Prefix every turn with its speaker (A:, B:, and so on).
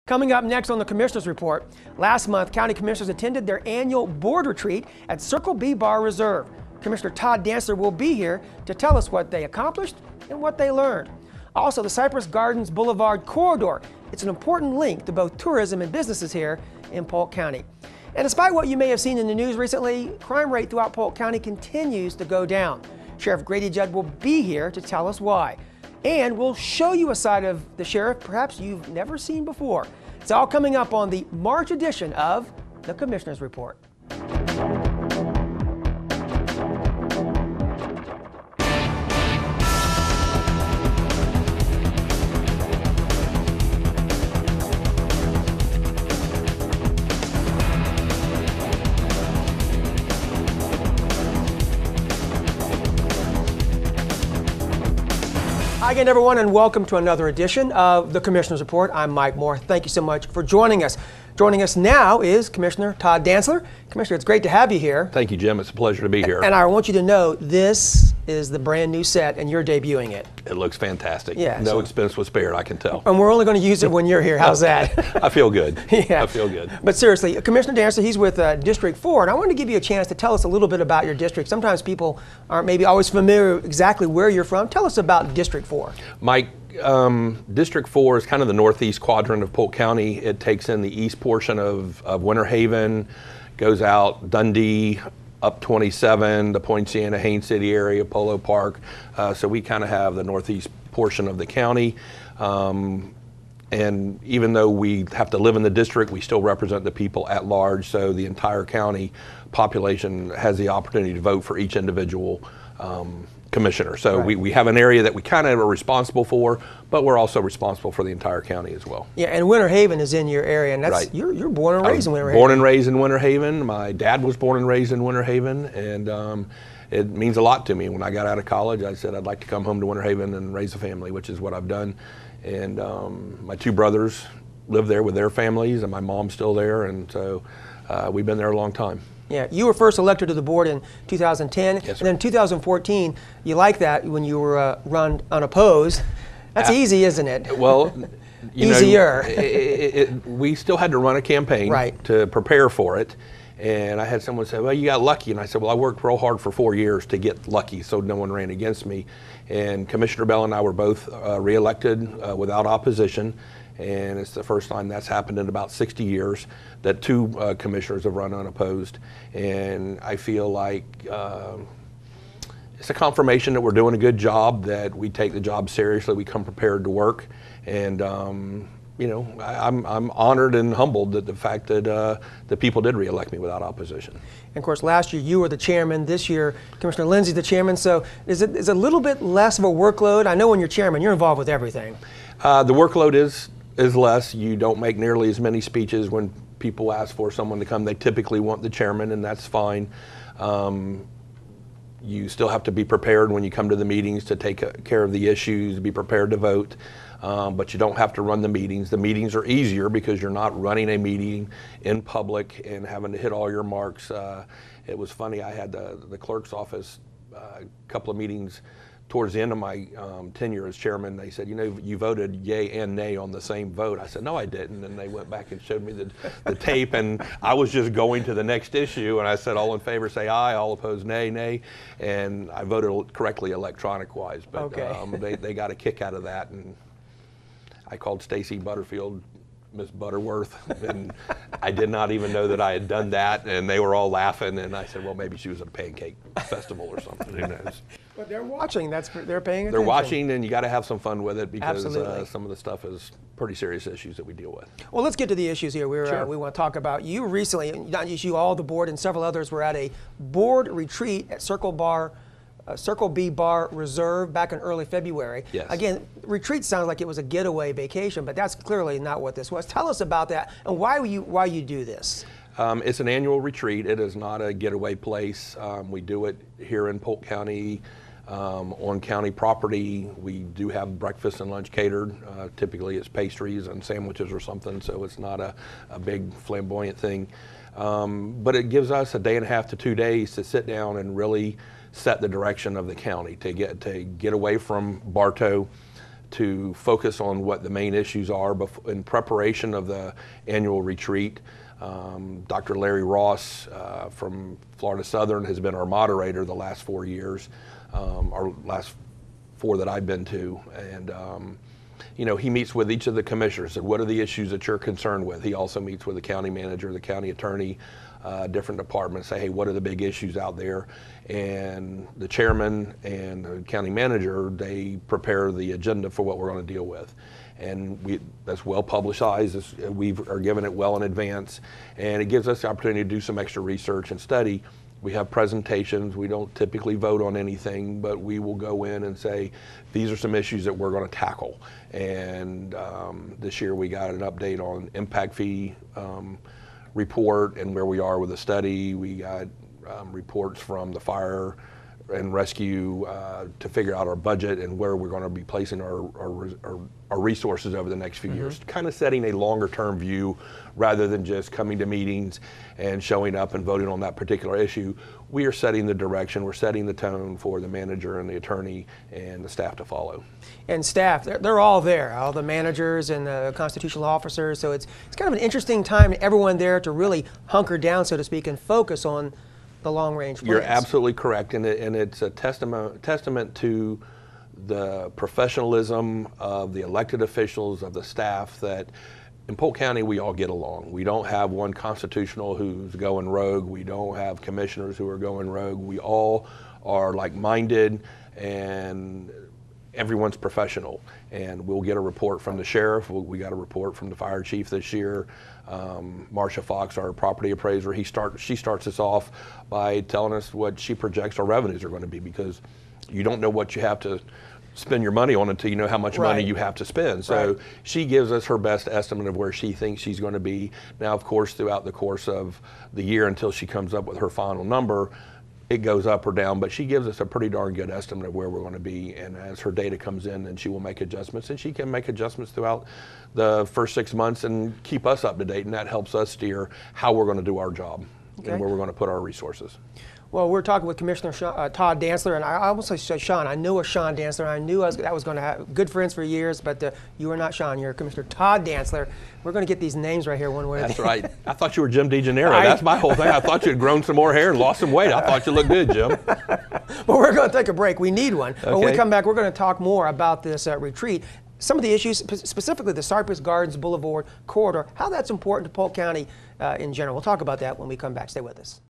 A: Coming up next on the Commissioner's Report, last month, County Commissioners attended their annual board retreat at Circle B Bar Reserve. Commissioner Todd Dantzler will be here to tell us what they accomplished and what they learned. Also, the Cypress Gardens Boulevard corridor. It's an important link to both tourism and businesses here in Polk County. And despite what you may have seen in the news recently, crime rate throughout Polk County continues to go down. Sheriff Grady Judd will be here to tell us why. And we'll show you a side of the sheriff perhaps you've never seen before. It's all coming up on the March edition of the Commissioner's Report. Hi again, everyone, and welcome to another edition of the Commissioner's Report. I'm Mike Moore. Thank you so much for joining us. Joining us now is Commissioner Todd Dantzler. Commissioner, it's great to have you here.
B: Thank you, Jim. It's a pleasure to be here.
A: And I want you to know this is the brand new set, and you're debuting it.
B: It looks fantastic.
A: Yeah,
B: no expense was spared, I can tell.
A: And we're only going to use it when you're here. How's that?
B: I feel good.
A: Yeah.
B: I feel good.
A: But seriously, Commissioner Dantzler, he's with District 4, and I wanted to give you a chance to tell us a little bit about your district. Sometimes people aren't maybe always familiar exactly where you're from. Tell us about District 4.
B: Mike, District 4 is kind of the northeast quadrant of Polk County. It takes in the east portion of Winter Haven, goes out Dundee, up 27, the Poinciana, Haines City area, Polo Park. So we kind of have the northeast portion of the county. And even though we have to live in the district, we still represent the people at large. So the entire county population has the opportunity to vote for each individual commissioner. So
A: right.
B: we have an area that we kind of are responsible for, but we're also responsible for the entire county as well.
A: Yeah, and Winter Haven is in your area, and that's
B: right.
A: You're born and raised in Winter Haven.
B: Born and raised in Winter Haven. My dad was born and raised in Winter Haven, and it means a lot to me. When I got out of college, I said I'd like to come home to Winter Haven and raise a family, which is what I've done. And my two brothers live there with their families, and my mom's still there, and so we've been there a long time.
A: Yeah, you were first elected to the board in 2010,
B: yes,
A: and then in 2014, you like that when you were run unopposed. That's easy, isn't it?
B: Well,
A: easier.
B: We still had to run a campaign
A: right.
B: to prepare for it, and I had someone say, well, you got lucky, and I said, well, I worked real hard for 4 years to get lucky, so no one ran against me. And Commissioner Bell and I were both re-elected without opposition. And it's the first time that's happened in about 60 years that two commissioners have run unopposed. And I feel like it's a confirmation that we're doing a good job, that we take the job seriously, we come prepared to work. And you know, I'm honored and humbled that the fact that the people did re-elect me without opposition.
A: And of course, last year you were the chairman. This year, Commissioner Lindsay's the chairman. So is it a little bit less of a workload? I know when you're chairman, you're involved with everything. The workload is less. You don't make nearly as many speeches. When people ask for someone to come, they typically want the chairman, and that's fine. You still have to be prepared when you come to the meetings to take care of the issues, be prepared to vote, but you don't have to run the meetings. The meetings are easier because you're not running a meeting in public and having to hit all your marks. It was funny, I had the clerk's office a couple of meetings towards the end of my tenure as chairman. They said, you know, you voted yay and nay on the same vote. I said, no, I didn't. And they went back and showed me the tape, and I was just going to the next issue, and I said, all in favor say aye, all opposed nay, nay. And I voted correctly electronic-wise, but okay. They got a kick out of that. And I called Stacy Butterfield Miss Butterworth, and I did not even know that I had done that, and they were all laughing, and I said, well, maybe she was at a pancake festival or something, who knows. But they're watching, they're paying attention.
B: They're watching, and you got to have some fun with it, because
A: absolutely.
B: some of the stuff is pretty serious issues that we deal with.
A: Well, let's get to the issues here.
B: Sure.
A: We want to talk about, you recently, not just you, all the board and several others were at a board retreat at Circle B Bar Reserve back in early February.
B: Yes.
A: Again, retreat sounds like it was a getaway vacation, but that's clearly not what this was. Tell us about that and why you do this.
B: It's an annual retreat. It is not a getaway place. We do it here in Polk County on county property. We do have breakfast and lunch catered. Typically it's pastries and sandwiches or something, so it's not a big flamboyant thing. But it gives us a day and a half to 2 days to sit down and really set the direction of the county, to get away from Bartow, to focus on what the main issues are in preparation of the annual retreat. Dr. Larry Ross from Florida Southern has been our moderator the last 4 years, our last 4 that I've been to, and you know, he meets with each of the commissioners and what are the issues that you're concerned with. He also meets with the county manager, the county attorney, different departments, say, hey, what are the big issues out there? And the chairman and the county manager, they prepare the agenda for what we're going to deal with. And that's well publicized. We are given it well in advance, and it gives us the opportunity to do some extra research and study. We have presentations. We don't typically vote on anything, but we will go in and say, these are some issues that we're going to tackle. And this year we got an update on impact fee report and where we are with the study. We got reports from the fire and rescue to figure out our budget and where we're going to be placing our resources over the next few years, kind of setting a longer term view rather than just coming to meetings and showing up and voting on that particular issue. We are setting the direction, we're setting the tone for the manager and the attorney and the staff to follow.
C: And staff, they're all there, all the managers and the constitutional officers, so it's kind of an interesting time, everyone there to really hunker down, so to speak, and focus on the long-range plans.
B: You're absolutely correct, and it's a testament to the professionalism of the elected officials, of the staff, that in Polk County we all get along. We don't have one constitutional who's going rogue. We don't have commissioners who are going rogue. We all are like-minded, and everyone's professional. And we'll get a report from the sheriff. We got a report from the fire chief this year. Marcia Fox, our property appraiser, she starts us off by telling us what she projects our revenues are going to be, because you don't know what you have to spend your money on until you know how much money you have to spend. So she gives us her best estimate of where she thinks she's going to be. Now, of course, throughout the course of the year until she comes up with her final number, it goes up or down, but she gives us a pretty darn good estimate of where we're going to be. And as her data comes in, then she will make adjustments, and she can make adjustments throughout the first 6 months and keep us up to date, and that helps us steer how we're going to do our job and where we're going to put our resources.
C: Well, we're talking with Commissioner Todd Dantzler, and I almost say Sean. I knew a Sean Dantzler. I knew I was going to have good friends for years, but you are not Sean. You're Commissioner Todd Dantzler. We're going to get these names right here one way or the other.
B: That's right. I thought you were Jim DeGennaro. That's my whole thing. I thought you had grown some more hair and lost some weight. I thought you looked good, Jim.
C: But we're going to take a break. We need one. Okay. When we come back, we're going to talk more about this retreat. Some of the issues, specifically the Cypress Gardens Boulevard corridor, how that's important to Polk County in general. We'll talk about that when we come back. Stay with us.